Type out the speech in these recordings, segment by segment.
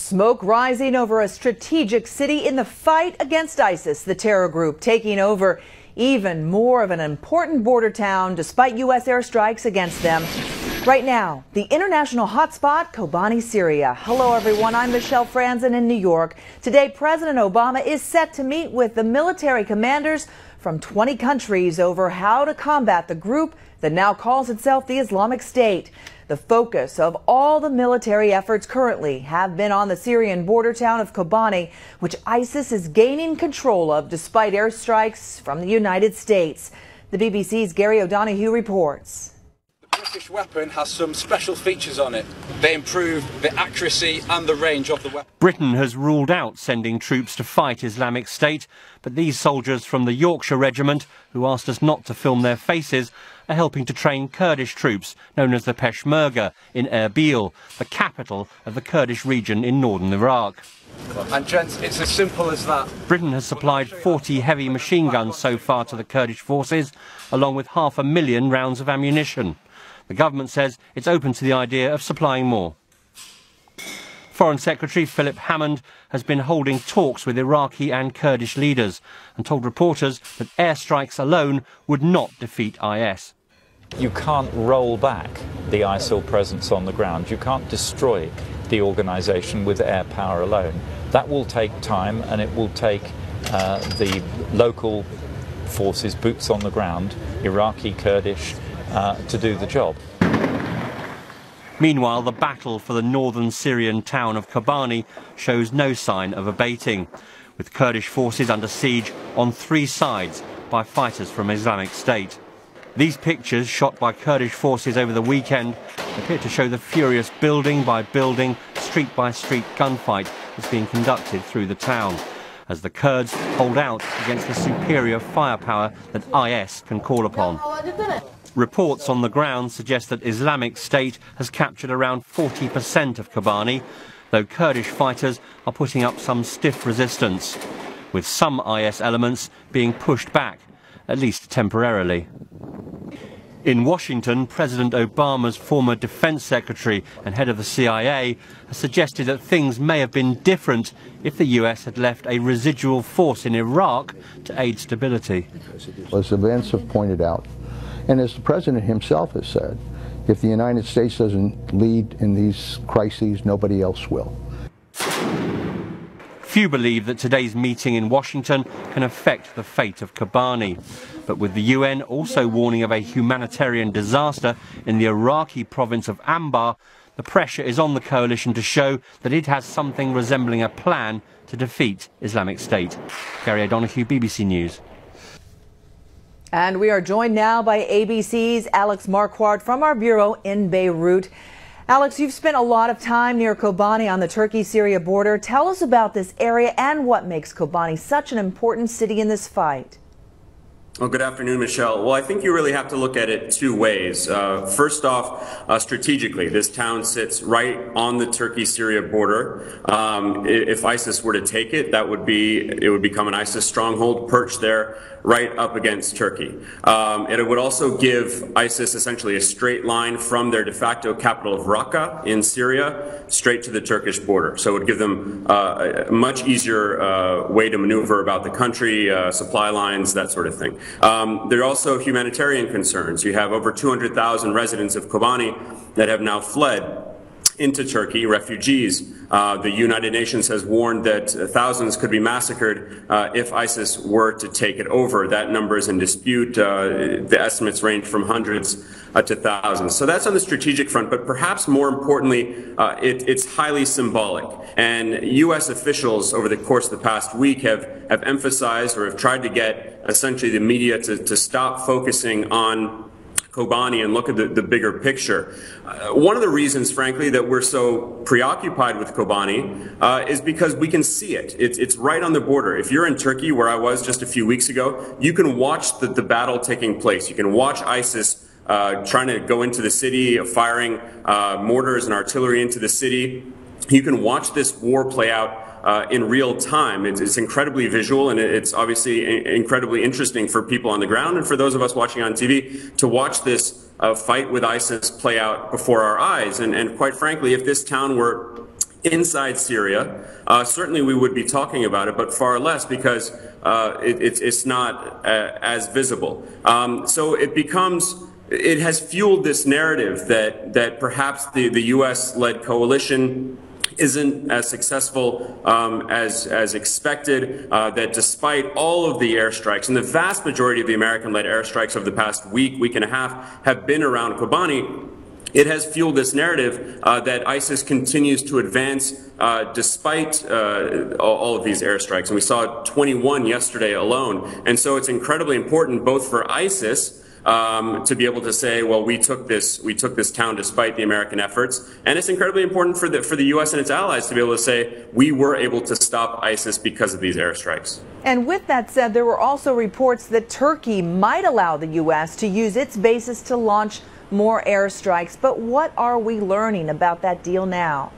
Smoke rising over a strategic city in the fight against ISIS, the terror group taking over even more of an important border town despite U.S. airstrikes against them. Right now, the international hotspot, Kobani, Syria. Hello, everyone. I'm Michelle Franzen in New York. Today, President Obama is set to meet with the military commanders from 20 countries over how to combat the group that now calls itself the Islamic State. The focus of all the military efforts currently have been on the Syrian border town of Kobani, which ISIS is gaining control of despite airstrikes from the United States. The BBC's Gary O'Donoghue reports. The British weapon has some special features on it. They improve the accuracy and the range of the weapon. Britain has ruled out sending troops to fight Islamic State, but these soldiers from the Yorkshire Regiment, who asked us not to film their faces, are helping to train Kurdish troops known as the Peshmerga in Erbil, the capital of the Kurdish region in northern Iraq. And gents, it's as simple as that. Britain has supplied 40 heavy machine guns so far to the Kurdish forces, along with 500,000 rounds of ammunition. The government says it's open to the idea of supplying more. Foreign Secretary Philip Hammond has been holding talks with Iraqi and Kurdish leaders and told reporters that airstrikes alone would not defeat IS. You can't roll back the ISIL presence on the ground. You can't destroy the organisation with air power alone. That will take time, and it will take the local forces, boots on the ground, Iraqi, Kurdish, to do the job. Meanwhile, the battle for the northern Syrian town of Kobani shows no sign of abating, with Kurdish forces under siege on 3 sides by fighters from Islamic State. These pictures, shot by Kurdish forces over the weekend, appear to show the furious building by building, street by street gunfight that's being conducted through the town, as the Kurds hold out against the superior firepower that IS can call upon. Reports on the ground suggest that Islamic State has captured around 40% of Kobani, though Kurdish fighters are putting up some stiff resistance, with some IS elements being pushed back, at least temporarily. In Washington, President Obama's former defense secretary and head of the CIA has suggested that things may have been different if the US had left a residual force in Iraq to aid stability. As events have pointed out, and as the President himself has said, if the United States doesn't lead in these crises, nobody else will. Few believe that today's meeting in Washington can affect the fate of Kobani. But with the UN also warning of a humanitarian disaster in the Iraqi province of Anbar, the pressure is on the coalition to show that it has something resembling a plan to defeat Islamic State. Gary O'Donoghue, BBC News. And we are joined now by ABC's Alex Marquardt from our bureau in Beirut. Alex, you've spent a lot of time near Kobani on the Turkey-Syria border. Tell us about this area and what makes Kobani such an important city in this fight. Well, good afternoon, Michelle. Well, I think you really have to look at it 2 ways. First off, strategically, this town sits right on the Turkey-Syria border. If ISIS were to take it, it would become an ISIS stronghold perched there right up against Turkey. And it would also give ISIS essentially a straight line from their de facto capital of Raqqa in Syria straight to the Turkish border. So it would give them a much easier way to maneuver about the country, supply lines, that sort of thing. There are also humanitarian concerns. You have over 200,000 residents of Kobani that have now fled into Turkey, refugees. The United Nations has warned that thousands could be massacred if ISIS were to take it over. That number is in dispute. The estimates range from hundreds to thousands. So that's on the strategic front, but perhaps more importantly, it's highly symbolic. And U.S. officials over the course of the past week have emphasized or have tried to get essentially the media to stop focusing on Kobani and look at the bigger picture. One of the reasons, frankly, that we're so preoccupied with Kobani is because we can see it. It's right on the border. If you're in Turkey, where I was just a few weeks ago, you can watch the battle taking place. You can watch ISIS trying to go into the city, firing mortars and artillery into the city. You can watch this war play out in real time. It's incredibly visual, and it's obviously incredibly interesting for people on the ground and for those of us watching on TV to watch this fight with ISIS play out before our eyes. And quite frankly, if this town were inside Syria, certainly we would be talking about it, but far less because it's not as visible. So it has fueled this narrative that perhaps the U.S.-led coalition isn't as successful as expected, that despite all of the airstrikes, and the vast majority of the American-led airstrikes over the past week and a half have been around Kobani, it has fueled this narrative that ISIS continues to advance despite all of these airstrikes. And we saw 21 yesterday alone. And so it's incredibly important both for ISIS to be able to say, well, we took this town despite the American efforts, and it's incredibly important for the U.S. and its allies to be able to say we were able to stop ISIS because of these airstrikes. And with that said, there were also reports that Turkey might allow the U.S. to use its bases to launch more airstrikes. But what are we learning about that deal now?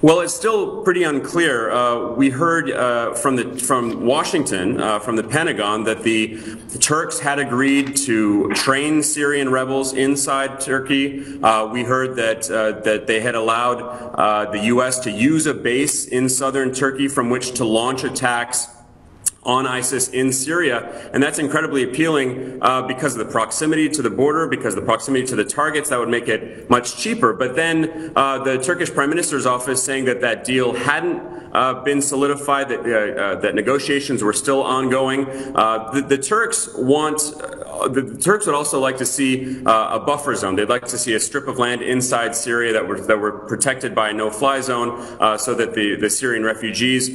Well, it's still pretty unclear. We heard from Washington, from the Pentagon, that the Turks had agreed to train Syrian rebels inside Turkey. We heard that they had allowed the U.S. to use a base in southern Turkey from which to launch attacks on ISIS in Syria, and that's incredibly appealing because of the proximity to the border, because of the proximity to the targets. That would make it much cheaper. But then the Turkish Prime Minister's office saying that deal hadn't been solidified, that negotiations were still ongoing. The Turks would also like to see a buffer zone. They'd like to see a strip of land inside Syria that were protected by a no-fly zone, so that the Syrian refugees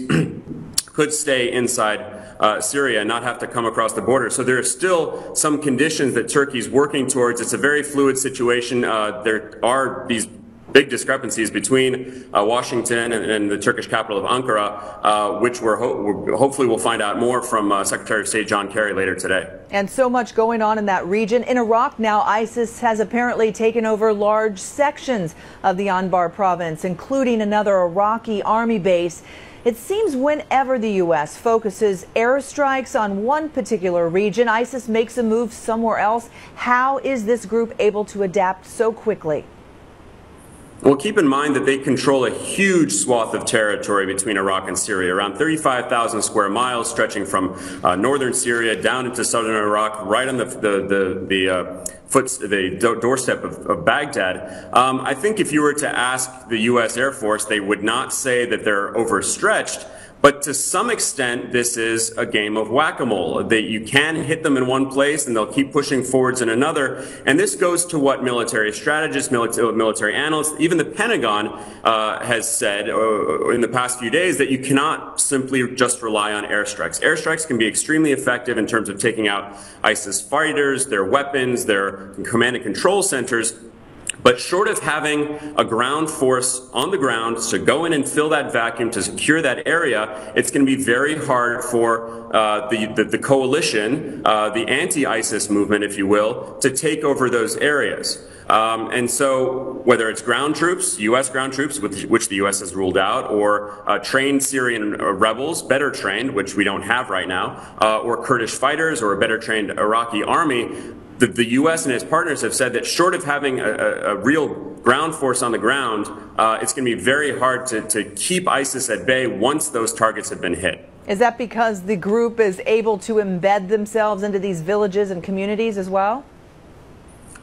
could stay inside Syria and not have to come across the border. So there are still some conditions that Turkey's working towards. It's a very fluid situation. There are these big discrepancies between Washington and the Turkish capital of Ankara, which hopefully we'll find out more from Secretary of State John Kerry later today. And so much going on in that region. In Iraq now, ISIS has apparently taken over large sections of the Anbar province, including another Iraqi army base. It seems whenever the U.S. focuses airstrikes on one particular region, ISIS makes a move somewhere else. How is this group able to adapt so quickly? Well, keep in mind that they control a huge swath of territory between Iraq and Syria, around 35,000 square miles, stretching from northern Syria down into southern Iraq, right on the doorstep of Baghdad. I think if you were to ask the U.S. Air Force, they would not say that they're overstretched. But to some extent, this is a game of whack-a-mole. That you can hit them in one place and they'll keep pushing forwards in another. And this goes to what military strategists, military analysts, even the Pentagon has said in the past few days, that you cannot simply just rely on airstrikes. Airstrikes can be extremely effective in terms of taking out ISIS fighters, their weapons, their command and control centers. But short of having a ground force on the ground to go in and fill that vacuum, to secure that area, it's going to be very hard for the coalition, the anti-ISIS movement, if you will, to take over those areas. And so whether it's ground troops, U.S. ground troops, which the U.S. has ruled out, or trained Syrian rebels, better trained, which we don't have right now, or Kurdish fighters, or a better trained Iraqi army, the U.S. and its partners have said that short of having a real ground force on the ground, it's going to be very hard to keep ISIS at bay once those targets have been hit. Is that because the group is able to embed themselves into these villages and communities as well?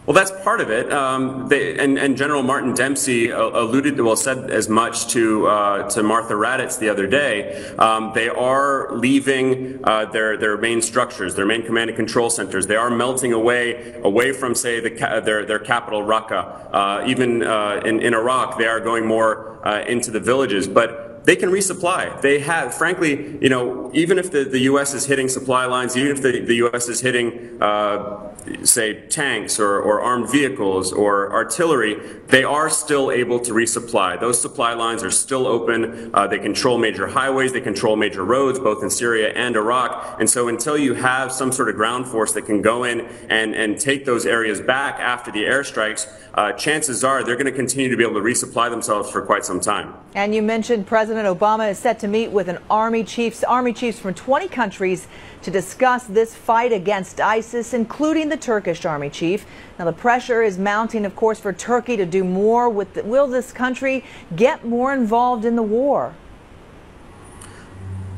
Well, that's part of it. And General Martin Dempsey said as much to Martha Raddatz the other day. They are leaving their main structures, their main command and control centers. They are melting away from, say, their capital, Raqqa. Even in Iraq, they are going more into the villages. But they can resupply. They have, frankly, even if the U.S. is hitting supply lines, even if the U.S. is hitting, say, tanks or armed vehicles or artillery, they are still able to resupply. Those supply lines are still open. They control major highways. They control major roads, both in Syria and Iraq. And so until you have some sort of ground force that can go in and take those areas back after the airstrikes, chances are they're going to continue to be able to resupply themselves for quite some time. And you mentioned President President Obama is set to meet with army chiefs from 20 countries to discuss this fight against ISIS, including the Turkish army chief. Now, the pressure is mounting, of course, for Turkey to do more. Will this country get more involved in the war?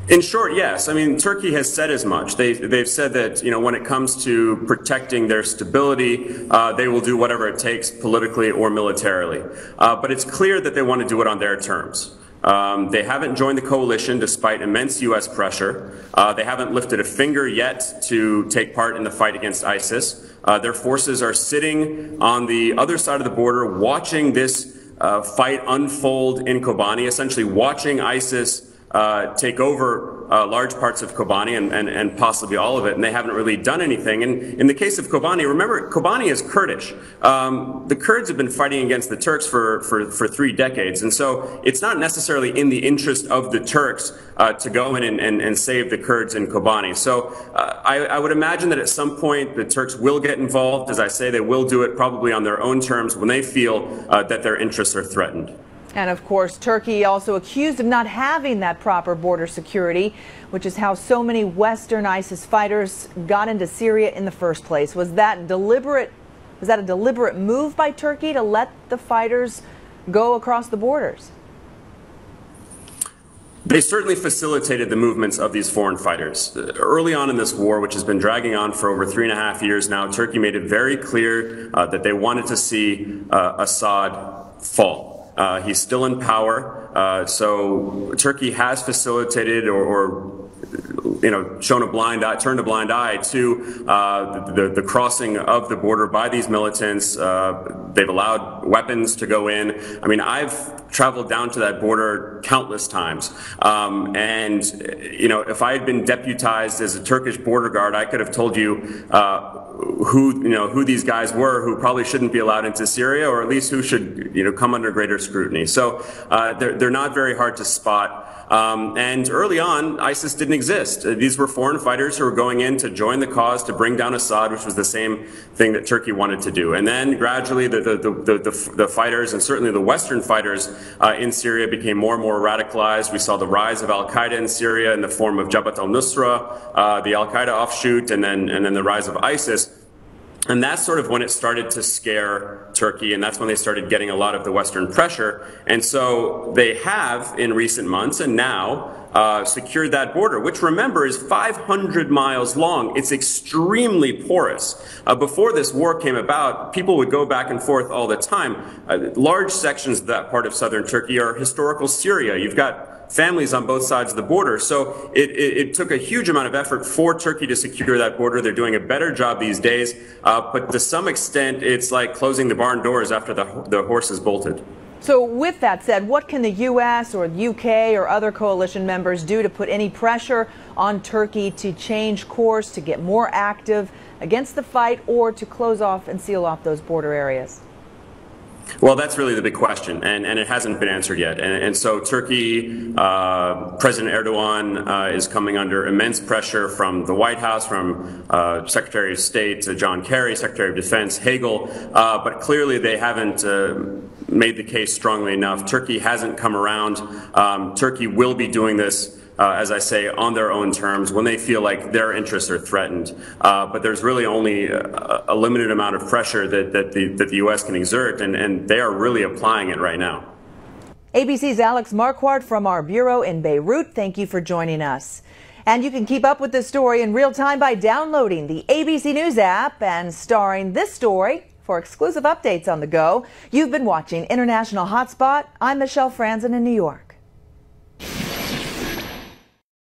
In short, yes. I mean, Turkey has said as much. They've said that, when it comes to protecting their stability, they will do whatever it takes politically or militarily. But it's clear that they want to do it on their terms. They haven't joined the coalition despite immense U.S. pressure. They haven't lifted a finger yet to take part in the fight against ISIS. Their forces are sitting on the other side of the border watching this fight unfold in Kobani, essentially watching ISIS take over large parts of Kobani and possibly all of it, and they haven't really done anything. And in the case of Kobani, remember, Kobani is Kurdish. The Kurds have been fighting against the Turks for 3 decades, and so it's not necessarily in the interest of the Turks to go in and save the Kurds in Kobani. So I would imagine that at some point the Turks will get involved. As I say, they will do it probably on their own terms when they feel that their interests are threatened. And of course, Turkey also accused of not having that proper border security, which is how so many Western ISIS fighters got into Syria in the first place. Was that a deliberate move by Turkey to let the fighters go across the borders? They certainly facilitated the movements of these foreign fighters. Early on in this war, which has been dragging on for over 3.5 years now, Turkey made it very clear that they wanted to see Assad fall. He's still in power, so Turkey has facilitated or turned a blind eye to the crossing of the border by these militants. They've allowed weapons to go in. I mean, I've traveled down to that border countless times, and if I had been deputized as a Turkish border guard, I could have told you who these guys were, who probably shouldn't be allowed into Syria, or at least who should come under greater scrutiny. So they're not very hard to spot. And early on, ISIS didn't exist. These were foreign fighters who were going in to join the cause to bring down Assad, which was the same thing that Turkey wanted to do. And then gradually the fighters, and certainly the Western fighters in Syria, became more and more radicalized. We saw the rise of al-Qaeda in Syria in the form of Jabhat al-Nusra, the al-Qaeda offshoot, and then the rise of ISIS. And that's sort of when it started to scare Turkey, and that's when they started getting a lot of the Western pressure. And so they have, in recent months and now, secured that border, which, remember, is 500 miles long. It's extremely porous. Before this war came about, people would go back and forth all the time. Large sections of that part of southern Turkey are historical Syria. You've got families on both sides of the border. So it took a huge amount of effort for Turkey to secure that border. They're doing a better job these days. But to some extent, it's like closing the barn doors after the horse is bolted. So with that said, what can the U.S. or the U.K. or other coalition members do to put any pressure on Turkey to change course, to get more active against the fight, or to close off and seal off those border areas? Well, that's really the big question, and it hasn't been answered yet. And so Turkey, President Erdogan is coming under immense pressure from the White House, from Secretary of State John Kerry, Secretary of Defense Hagel, but clearly they haven't made the case strongly enough. Turkey hasn't come around. Turkey will be doing this, as I say, on their own terms when they feel like their interests are threatened. But there's really only a limited amount of pressure that the U.S. can exert, and they are really applying it right now. ABC's Alex Marquardt from our bureau in Beirut, thank you for joining us. And you can keep up with this story in real time by downloading the ABC News app and starring this story. For exclusive updates on the go, you've been watching International Hotspot. I'm Michelle Franzen in New York.